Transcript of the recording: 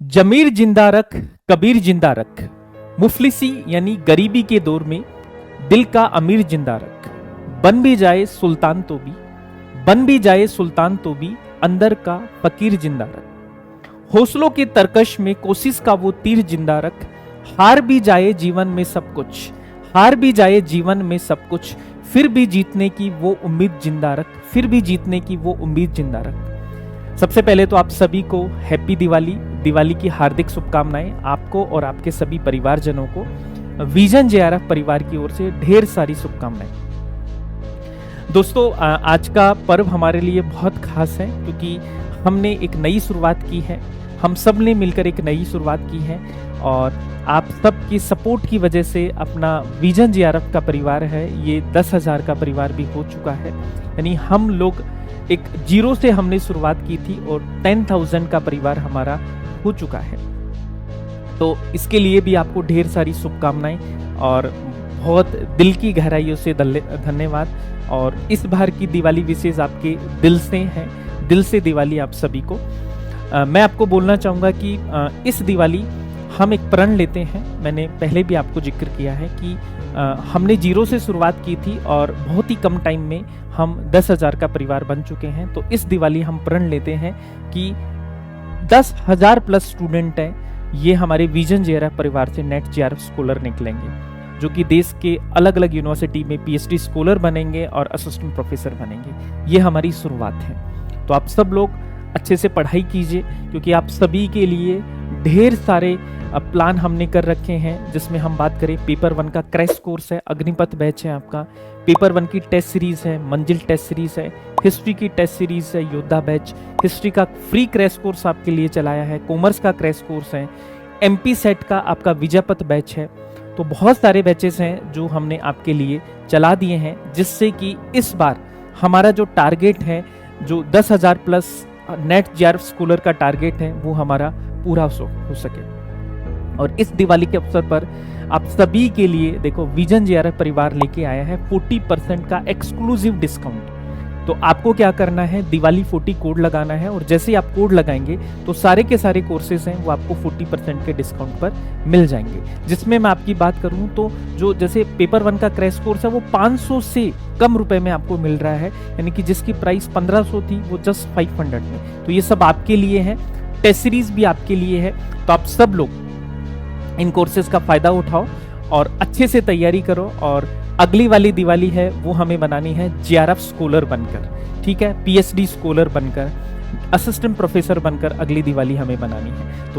जमीर जिंदा रख, कबीर जिंदा रख, मुफलिसी यानी गरीबी के दौर में दिल का अमीर जिंदा रख। बन भी जाए सुल्तान तो भी, बन भी जाए सुल्तान तो भी, अंदर का फकीर जिंदा रख। हौसलों के तरकश में कोशिश का वो तीर जिंदा रख। हार भी जाए जीवन में सब कुछ, हार भी जाए जीवन में सब कुछ, फिर भी जीतने की वो उम्मीद जिंदा रख, फिर भी जीतने की वो उम्मीद जिंदा रख। सबसे पहले तो आप सभी को हैप्पी दिवाली, दिवाली की हार्दिक शुभकामनाएं आपको और आपके सभी परिवारजनों को। विजन जेआरएफ परिवार की ओर से ढेर सारी शुभकामनाएं। दोस्तों, आज का पर्व हमारे लिए बहुत खास है क्योंकि हमने एक नई शुरुआत की है। हम सब ने मिलकर एक नई शुरुआत की है और आप सबकी सपोर्ट की वजह से अपना विजन जेआरएफ का परिवार है ये 10,000 का परिवार भी हो चुका है। यानी हम लोग एक जीरो से हमने शुरुआत की थी और 10,000 का परिवार हमारा हो चुका है। तो इसके लिए भी आपको ढेर सारी शुभकामनाएं और बहुत दिल की गहराइयों से धन्यवाद। और इस बार की दिवाली विशेष आपके दिल से है, दिल से दिवाली आप सभी को। मैं आपको बोलना चाहूँगा कि इस दिवाली हम एक प्रण लेते हैं। मैंने पहले भी आपको जिक्र किया है कि हमने जीरो से शुरुआत की थी और बहुत ही कम टाइम में हम 10,000 का परिवार बन चुके हैं। तो इस दिवाली हम प्रण लेते हैं कि 10,000 प्लस स्टूडेंट हैं, ये हमारे विजन जेआरएफ परिवार से नेट जेआरएफ स्कॉलर निकलेंगे, जो कि देश के अलग अलग यूनिवर्सिटी में पीएचडी स्कॉलर बनेंगे और असिस्टेंट प्रोफेसर बनेंगे। ये हमारी शुरुआत है। तो आप सब लोग अच्छे से पढ़ाई कीजिए क्योंकि आप सभी के लिए ढेर सारे प्लान हमने कर रखे हैं। जिसमें हम बात करें, पेपर 1 का क्रैश कोर्स है, अग्निपथ बैच है आपका। पेपर 1 की टेस्ट सीरीज है, मंजिल टेस्ट सीरीज है। हिस्ट्री की टेस्ट सीरीज है, योद्धा बैच। हिस्ट्री का फ्री क्रैश कोर्स आपके लिए चलाया है। कॉमर्स का क्रैश कोर्स है। एमपी सेट का आपका विजयपथ बैच है। तो बहुत सारे बैचेस हैं जो हमने आपके लिए चला दिए हैं, जिससे कि इस बार हमारा जो टारगेट है, जो 10,000 प्लस नेट जेआरएफ स्कॉलर का टारगेट है, वो हमारा पूरा हो सके। और इस दिवाली के अवसर पर आप सभी के लिए देखो, विजन जेआरएफ परिवार लेके आया है 40% का एक्सक्लूसिव डिस्काउंट। तो आपको क्या करना है, दिवाली 40 कोड लगाना है और जैसे ही आप कोड लगाएंगे तो सारे के सारे कोर्सेज हैं वो आपको 40% के डिस्काउंट पर मिल जाएंगे। जिसमें मैं आपकी बात करूं तो जो जैसे पेपर 1 का क्रैश कोर्स है वो 500 से कम रुपए में आपको मिल रहा है, यानी कि जिसकी प्राइस 1500 थी वो जस्ट 500 में। तो ये सब आपके लिए है। टेस्ट सीरीज भी आपके लिए है। तो आप सब लोग इन कोर्सेज का फायदा उठाओ और अच्छे से तैयारी करो। और अगली वाली दिवाली है वो हमें बनानी है जेआरएफ स्कॉलर बनकर, ठीक है, पीएचडी स्कॉलर बनकर, असिस्टेंट प्रोफेसर बनकर अगली दिवाली हमें बनानी है। तो